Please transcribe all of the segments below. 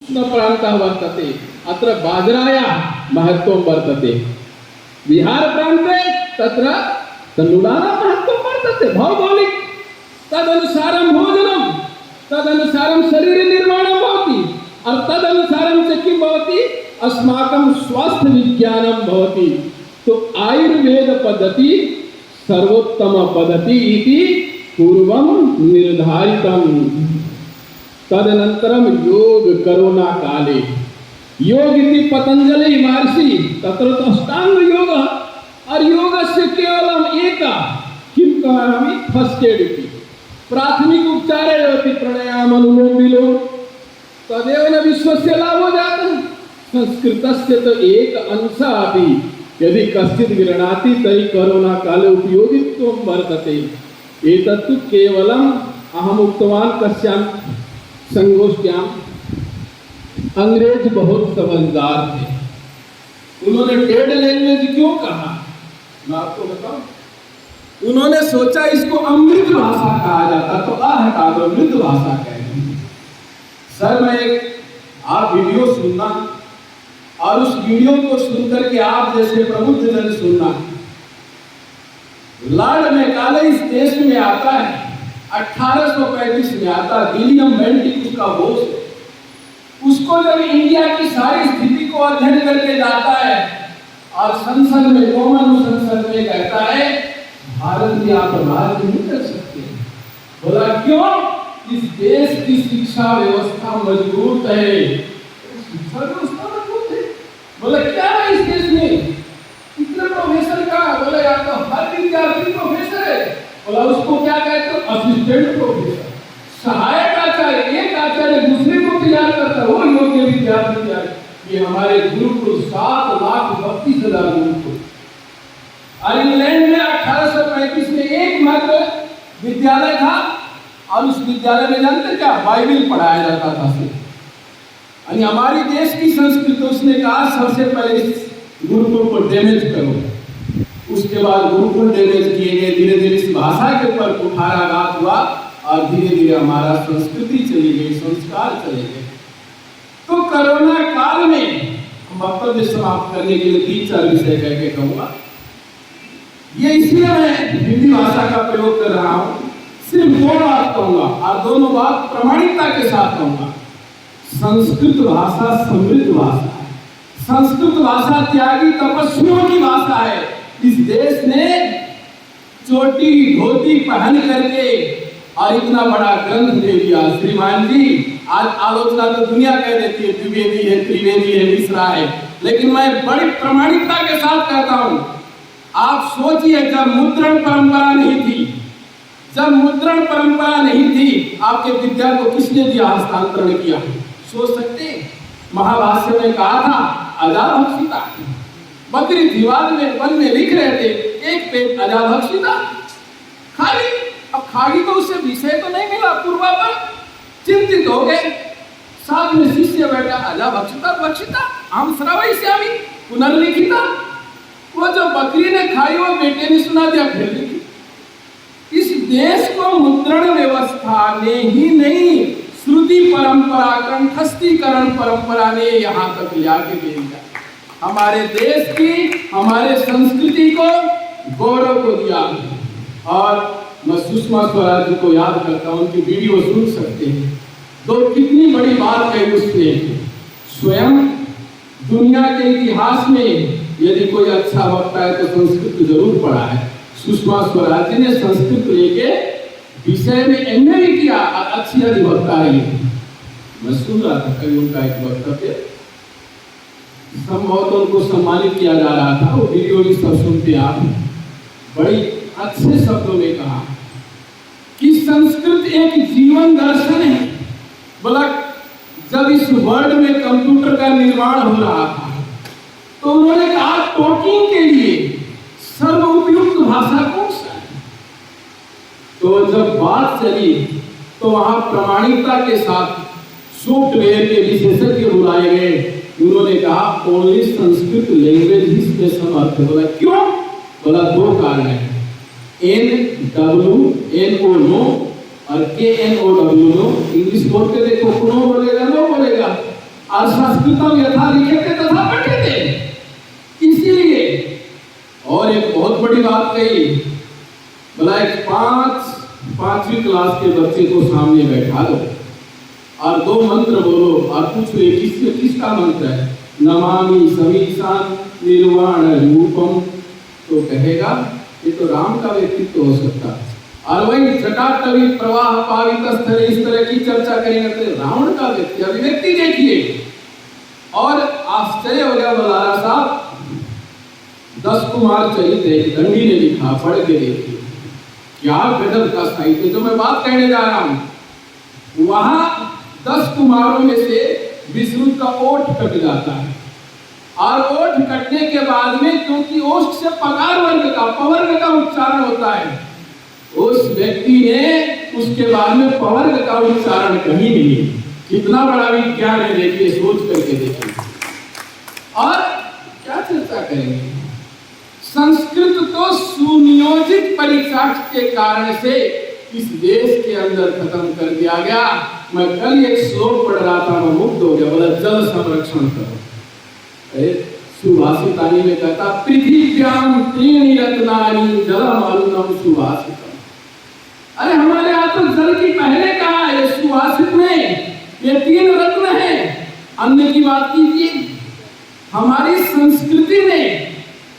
प्रान्तः वर्तते अत्र बाजरायाः महत्त्वं वर्तते। बिहारप्रान्ते तत्र तण्डुलानां महत्त्वं वर्तते भौगोलिक तदनुसारं भोजनं तदनुसारं शरीरनिर्माणं भवति और तदनुसारं च किं भवति अस्माकं स्वास्थ्य विज्ञानं भवति। तो आयुर्वेद पद्धति सर्वोत्तम पद्धति इति पूर्वं निर्धारितं। तदनन्तरं योग करोना काले योग इति पतंजलि महर्षि तत्र तो अष्टांग योग और योगस्य केवलम एक किं कहामि फर्स्ट एड इति प्राथमिक उपचारे होती प्राणायाम अनुलोम विलोम तदेव न विश्वस्य लाभो जातः। संस्कृतस्य तो एक अंश अपि यदि कश्चित् गृह्णाति तर्हि करोना काले उपयोगित्वं वर्तते। एतत्तु केवलम् अहम् उक्तवान् कस्यां संगोष्ठ्यां अंग्रेज बहुत समझदार थे। उन्होंने डेड लैंग्वेज क्यों कहा मैं आपको बताऊं। उन्होंने सोचा इसको अमृत भाषा कहा जाता तो हटा दो मृत भाषा कह देंगे। सर मैं आप वीडियो सुनना और उस वीडियो को सुनकर के आप जैसे प्रबुद्ध जन सुनना। लॉर्ड मैकाले इस देश में आता है 1835 में आता। विलियम बेंटिक उसका बोस है। उसको जब इंडिया की सारी स्थिति को अध्ययन करके जाता है और संसद में कॉमन संसद में कहता है भारत में आप राज नहीं कर सकते। बोला क्यों? इस देश की शिक्षा व्यवस्था मजबूत है। शिक्षा व्यवस्था मजबूत है। बोला क्या है इस देश में इतने प्रोफेसर का? बोला यार तो हर विद्यार्थी प्रोफेसर है। बोला उसको क्या कहते हो? असिस्टेंट प्रोफेसर, सहायक आचार्य। एक आचार्य दूसरे को तैयार करता है वो योग्य विद्यार्थी तैयार। ये हमारे गुरुकुल 7,32,000 गुरुकुल। और इंग्लैंड में 1835 में एकमात्र विद्यालय था और उस विद्यालय में जानते क्या बाइबिल पढ़ाया जाता था। और हमारी देश की संस्कृति उसने कहा सबसे पहले गुरुकुल को डैमेज करो। उसके बाद गुरुकुल डैमेज किए गए। धीरे धीरे इस भाषा के ऊपर कुठाराघात हुआ और धीरे धीरे हमारा संस्कृति चली गई, संस्कार चले गए। तो कोरोना काल में वक्तव्य समाप्त करने के लिए 3-4 विषय कह के कहूंगा। ये इसलिए मैं हिंदी भाषा का प्रयोग कर रहा हूं। सिर्फ 2 बात कहूंगा और दोनों बात प्रामाणिकता के साथ कहूंगा। संस्कृत भाषा समृद्ध भाषा है। संस्कृत भाषा त्यागी तपस्वियों की भाषा है। इस देश ने चोटी धोती पहन करके और इतना बड़ा ग्रंथ दे दिया। श्रीमान जी आज आलोचना तो दुनिया कह देती है द्विवेदी है, त्रिवेदी है, मिश्रा है, लेकिन मैं बड़ी प्रामाणिकता के साथ कहता हूं। आप सोचिए जब मुद्रण परंपरा नहीं थी, जब मुद्रण परंपरा नहीं थी आपके विद्या को किसने दिया, हस्तांतरण किया? सोच सकते? महाभाष्य में कहा था अजाभक्षिता। बकरी दीवार में वन में लिख रहे थे एक पेट अजाभक्षिता खाली। अब खाली तो उससे विषय तो नहीं मिला। पूर्वा पर चिंतित हो गए। साथ में शिष्य बैठा अजाभक्षिता भक्षिता हम श्रावयिष्यामि पुनर्लिखिता। वो जो बकरी ने खाई वो बेटे ने सुना दिया फिर लिखी। इस देश को मुद्रण व्यवस्था ने ही नहीं श्रुति परंपरा कंठस्थीकरण परंपरा ने यहाँ तक ले आके दे दिया। हमारे देश की हमारे संस्कृति को गौरव को दिया। और मैं सुषमा स्वराज जी को याद करता हूँ उनकी वीडियो सुन सकते हैं। कितनी बड़ी बात कही उसने। स्वयं दुनिया के इतिहास में यदि कोई अच्छा वक्ता है तो संस्कृत जरूर पढ़ा है। सुषमा स्वराज जी ने संस्कृत लेके विषय में एमए भी किया और अच्छी अधिवक्ता है। मैं सुन रहा था कभी उनका एक वक्तव्य, संभवतः उनको सम्मानित किया जा रहा था। वो वीडियो भी सब सुनते आप। बड़ी अच्छे शब्दों में कहा कि संस्कृत एक जीवन दर्शन है। बोला जब इस वर्ल्ड में कंप्यूटर का निर्माण हो रहा था तो उन्होंने कहा टॉकिंग के लिए सर्वोपयुक्त भाषा कौन सा है? तो जब बात चली तो वहां प्रामाणिकता के साथ सॉफ्टवेयर के विशेषज्ञ बुलाए गए। उन्होंने कहा ओनली संस्कृत लैंग्वेज ही इसमें समर्थ है। बोला क्यों? बोला 2 कारण है, NWNO नो और KNOW नो। इंग्लिश बोल के देखो, नो बोलेगा नो बोलेगा, और संस्कृतम यथा लिखते तथा पठ्यते। इसीलिए और एक बहुत बड़ी बात कही, बोला एक पांचवी क्लास के बच्चे को सामने बैठा दो और 2 मंत्र बोलो और पूछो ये किसका मंत्र है, नमामि समीशान निर्वाण रूपम, तो कहेगा ये तो राम का व्यक्तित्व हो सकता है। और वही जटाटवी प्रवाह पावित स्थल इस तरह की चर्चा करेंगे तो रावण का अभिव्यक्ति देखिए। और आश्चर्य हो गया बलारा साहब, 10 कुमार चरित एक दंडी ने लिखा, पढ़ के देखिए क्या गजब का साहित्य। जो मैं बात कहने जा रहा हूं वहां 10 कुमारों में से विष्णु का ओठ कट जाता है और ओठ कटने के बाद में क्योंकि ओठ से पगार वर्ग का पवर्ग का उच्चारण होता है, उस व्यक्ति ने उसके बाद में पवर्ग का उच्चारण कहीं नहीं। कितना बड़ा विज्ञान है देखिए, सोच करके देखिए। और क्या चर्चा करेंगे, संस्कृत तो सुनियोजित परीक्षा के कारण से इस देश के अंदर खत्म कर दिया गया। मैं कल एक श्लोक पढ़ रहा था, मैं मुग्ध हो गया, बोला जल संरक्षण करो। सुभाषितानी में कहता पृथ्व्याम त्रीणि रत्नानि जलमालुनम सुभाषितम। अरे हमारे यहाँ तो जल की पहले कहा है, सुभाषित में ये 3 रत्न है। अन्न की बात कीजिए, हमारी संस्कृति ने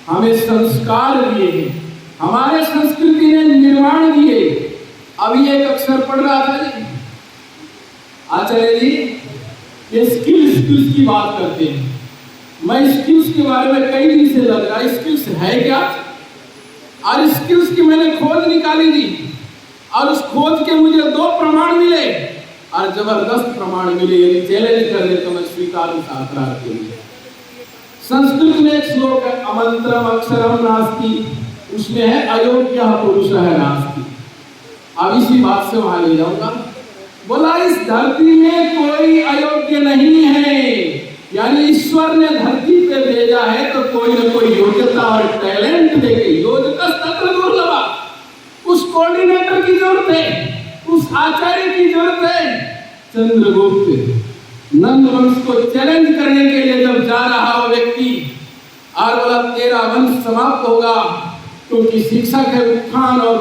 हमें संस्कार दिए हैं, हमारे संस्कृति ने निर्माण दिए। अभी एक अक्षर पढ़ रहा था जी आचार्य जी, ये स्किल्स की बात करते हैं। मैं स्किल्स के बारे में कई दिन से लग रहा, स्किल्स है क्या, और स्किल्स की मैंने खोज निकाली थी और उस खोज के मुझे 2 प्रमाण मिले और जबरदस्त प्रमाण मिले। यदि चैलेंज कर दे तो मैं स्वीकार छात्रा के लिए। संस्कृत में एक श्लोक है, अमंत्रम अक्षरम नास्ति, उसमें है अयोग्य पुरुषः नास्ति। अब इसी बात से वहां ले जाऊंगा। बोला इस धरती में कोई अयोग्य नहीं है, यानी ईश्वर ने धरती पे भेजा है तो कोई न कोई योग्यता और टैलेंट देके, योजकस्तत्र दुर्लभा, उस कोऑर्डिनेटर की जरूरत है, उस आचार्य की जरूरत है। चंद्रगुप्त नंद वंश को चैलेंज करने के लिए जब जा रहा वो व्यक्ति और बोला तेरा वंश समाप्त होगा, क्योंकि शिक्षक है, उत्थान और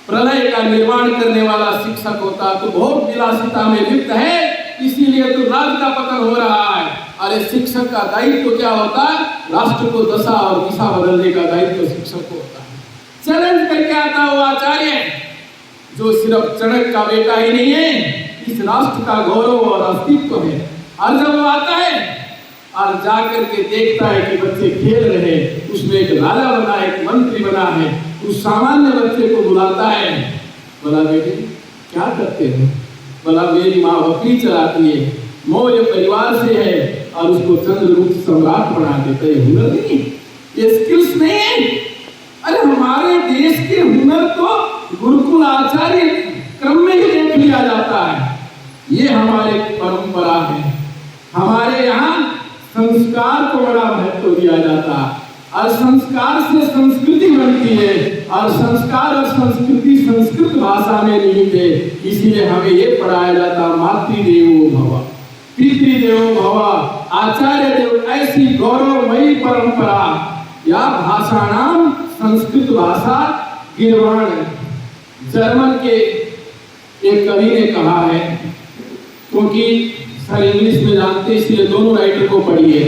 प्रलय का निर्माण करने वाला शिक्षक होता, तो बहुत विलासिता में लिप्त है, इसीलिए तो राज का पतन हो रहा है। अरे शिक्षक का दायित्व क्या होता है, राष्ट्र को दशा और दिशा बदलने का दायित्व शिक्षक को होता है। चैलेंज करके आता वो आचार्य जो सिर्फ चणक का बेटा ही नहीं है, इस राष्ट्र का गौरव और अस्तित्व है। और जब वो आता है और जाकर के देखता है कि बच्चे खेल रहे, उसमें एक राजा बना, एक मंत्री बना है, उस सामान्य बच्चे को बुलाता है, बोला बेटे क्या करते हो, बोला मेरी माँ बकरी चलाती है, मौर्य परिवार से है और उसको चंद्रगुप्त सम्राट बना देते। ये हुनर नहीं, ये स्किल्स नहीं है। अरे हमारे देश के हुनर तो गुरुकुल आचार्य क्रम में ही देख लिया जाता है। ये हमारे परंपरा है, हमारे यहाँ संस्कार को बड़ा महत्व दिया जाता है और संस्कार से संस्कृति बनती है और संस्कार और संस्कृति संस्कृत भाषा में निहित है। इसीलिए हमें ये पढ़ाया जाता मातृदेवो भव, पितृदेवो भव, आचार्य देव, ऐसी गौरवमयी परंपरा या भाषा नाम संस्कृत भाषा गिरवाण। जर्मन के एक कवि ने कहा है, क्योंकि सर इंग्लिश में जानते इसलिए दोनों राइटर को पढ़िए।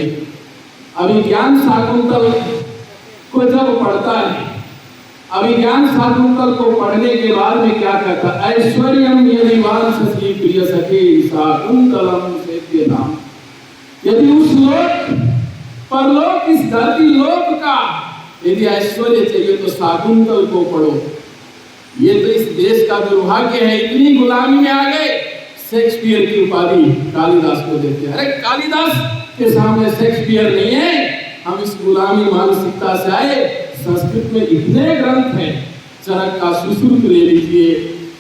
अभिज्ञान शाकुंतल को जब पढ़ता है, अभिज्ञान शाकुंतल को पढ़ने के बाद में क्या कहता, ऐश्वर्यम यदि वांछसि प्रिय सखे शाकुंतलम सेव्यताम। यदि उस लोक परलोक इस धरती लोक का यदि ऐश्वर्य चाहिए तो शाकुंतल को पढ़ो। ये तो इस देश का दुर्भाग्य है, इतनी गुलामी में आ गए, शेक्सपियर की उपाधि कालिदास को देते हैं। अरे कालिदास के सामने शेक्सपियर नहीं है। हम इस गुलामी मानसिकता से आए। संस्कृत में इतने ग्रंथ हैं, चरक का सुश्रुत ले लीजिए,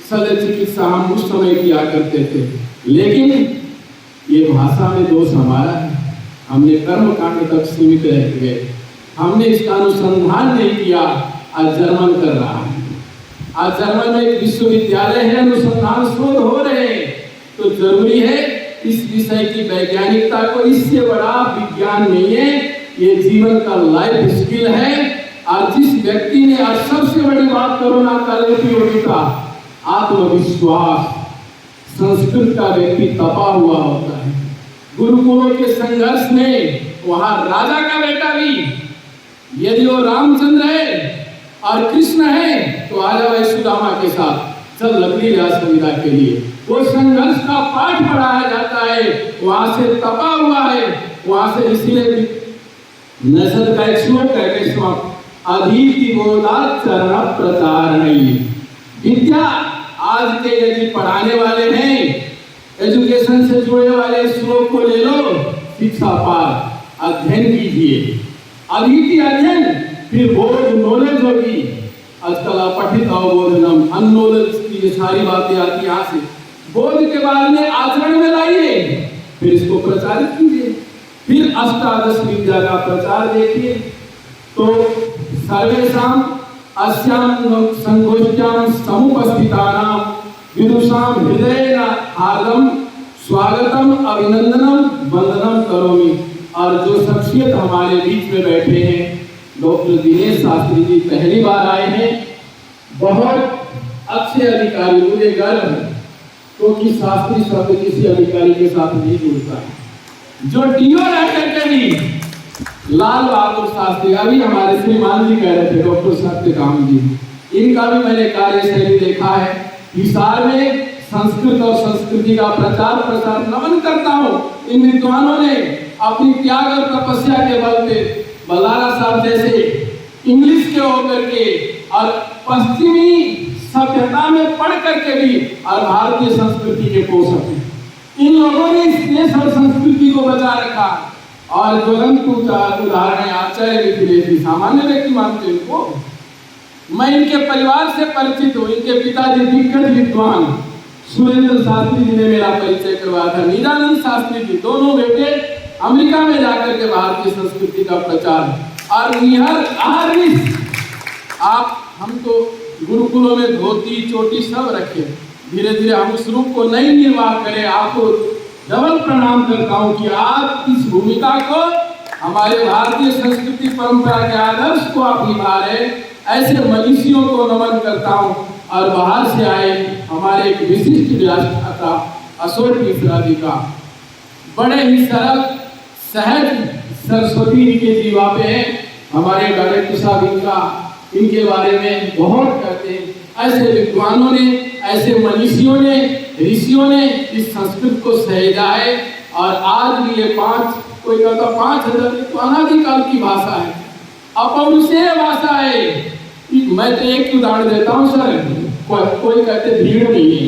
शल्य चिकित्सा हम उस समय किया करते थे। लेकिन ये भाषा में दोष हमारा है, हमने कर्म कांड तक सीमित रह गए, हमने इसका अनुसंधान नहीं किया। आज जर्मन कर रहा है, आज जर्मन में एक विश्वविद्यालय है, अनुसंधान शोध हो रहे हैं, तो जरूरी है इस विषय की वैज्ञानिकता को, इससे बड़ा विज्ञान नहीं है, ये जीवन का लाइफ स्किल है। और जिस व्यक्ति ने, और सबसे बड़ी बात कोरोना काल की उपयोगिता, आत्मविश्वास। संस्कृत का व्यक्ति तपा हुआ होता है। गुरुकुलों के संघर्ष में वहां राजा का बेटा भी, यदि वो रामचंद्र है और कृष्ण है तो आ जाओ यशोदामा के साथ, चल लकड़ी ला सुविधा के लिए। वो संघर्ष का पाठ पढ़ाया जाता है, वहां से तपा हुआ है। वहां से इसीलिए नसद का एक श्लोक है, अधीति बोधात चरण प्रचार नहीं। विद्या आज के यदि पढ़ाने वाले हैं, एजुकेशन से जुड़े वाले श्लोक को ले लो, शिक्षा पाठ अध्ययन कीजिए। अधीति अध्ययन, फिर बोध नॉलेज होगी। आजकल अपठित अवबोधनम, अननॉलेज की ये सारी बातें आती यहाँ से। बोध के बाद में आचरण में लाइए, फिर इसको प्रचारित कीजिए। फिर अष्टादश विद्या का प्रचार देखिए। तो सर्वेषां अस्यां संगोष्ठ्यां समुपस्थितानां विदुषां हृदयेन हार्दं स्वागतम अभिनंदनम वंदनम करोमि। और जो शख्सियत हमारे बीच में बैठे हैं, डॉक्टर दिनेश शास्त्री जी पहली बार आए हैं, बहुत अच्छे अधिकारी, मुझे गर्व है क्योंकि शास्त्री शब्द किसी अधिकारी के साथ नहीं जुड़ता है। जो डीओ रह करके भी, लाल बहादुर शास्त्री, अभी हमारे श्रीमान जी कह रहे थे, डॉक्टर सत्यकाम जी, इनका भी मैंने कार्यशैली देखा है। हिसार में संस्कृत और संस्कृति का प्रचार प्रसार नमन करता हूँ। इन विद्वानों ने अपनी त्याग और तपस्या के बल पे, बलारा साहब जैसे इंग्लिश के होकर के और पश्चिमी सभ्यता में पढ़ करके भी और भारतीय संस्कृति के पोषक हैं। इन लोगों ने इस देश और संस्कृति को बचा रखा। और ज्वलंत उदाहरण है आचार्य मिथिलेश जी, सामान्य व्यक्ति मानते हैं इनको। मैं इनके परिवार से परिचित हूँ। इनके पिताजी दिग्गज विद्वान सुरेंद्र शास्त्री जी ने मेरा परिचय करवाया था। निरानंद शास्त्री जी, दोनों बेटे अमेरिका में जाकर के भारतीय संस्कृति का प्रचार। और आप, हम तो गुरुकुलों में धोती चोटी सब रखे, धीरे धीरे हम उस रूप को नहीं निर्वाह करें। आपको डबल प्रणाम करता हूं कि आप इस भूमिका को, हमारे भारतीय संस्कृति परंपरा के आदर्श को आप निभा रहे। ऐसे मनीषियों को नमन करता हूं। और बाहर से आए हमारे एक विशिष्ट व्याख्याता अशोक मिश्रा जी का, बड़े ही सरल सहज सरस्वती जी के जीवा पे है। हमारे डायरेक्टर साहब इनके बारे में बहुत कहते हैं। ऐसे विद्वानों ने, ऐसे मनीषियों ने, ऋषियों ने इस संस्कृत को सहेजा है। और आज भी ये कोई कहता 5000 अनादिकाल की भाषा है, अपौरुषेय भाषा है। मैं तो एक उदाहरण देता हूँ सर, कोई कहते भीड़ नहीं है,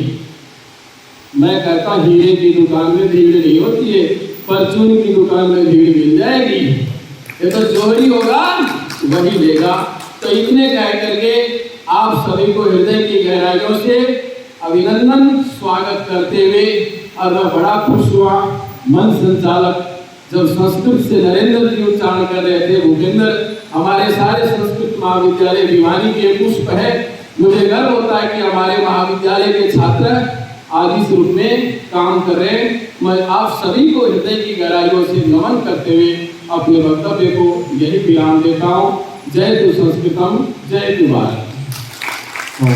मैं कहता हीरे की दुकान में भीड़ नहीं होती है, परचून की दुकान में भीड़ मिल जाएगी। ये तो जोड़ी होगा वही लेगा। तो इतने कह करके आप सभी को हृदय की गहराइयों से अभिनंदन स्वागत करते हुए, और मैं बड़ा खुश हुआ मंच संचालक जब संस्कृत से नरेंद्र जी उच्चारण कर रहे थे, भूपेंद्र, हमारे सारे संस्कृत महाविद्यालय भिवानी के पुष्प है। मुझे गर्व होता है कि हमारे महाविद्यालय के छात्र आज इस रूप में काम कर रहे हैं। मैं आप सभी को हृदय की गहराइयों से नमन करते हुए अपने वक्तव्य को यही विराम देता हूँ। जय तु संस्कृतम, जय तु भारत।